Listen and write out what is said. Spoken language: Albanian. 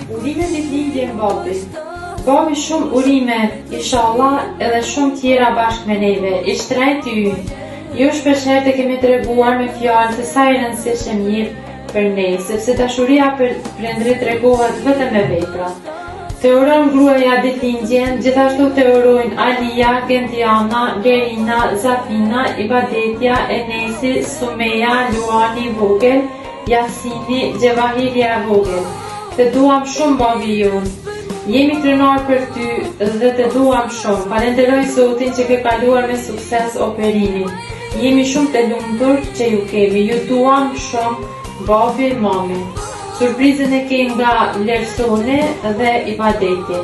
Urime ditëlindje babit. Babi shumë urime, inshallah, edhe shumë tjera bashkë me neve. I shtrejt ju. Ju shpesher të kemi të reguar me fjallë se sa i rëndësishëm mirë për ne, sepse dashuria për prindrit tregohet vetëm me vepra. Të uron gruaja ditëlindjen, gjithashtu të urojnë Alia, Gendiana, Lerina, Zafina, Ibadetja, Enesi, Sumeja, Luani vogël, Jasini, Gjevahirja vogël. Të duam shumë babi jonë. Jemi krenar për ty dhe të duam shumë. Falenderoj Zotin që ke kaluar me sukses operimin. Jemi shumë të lumtur që ju kemi. Ju duam shumë babi, mami. Surprizën e ke nga Lersone dhe Ibadeti.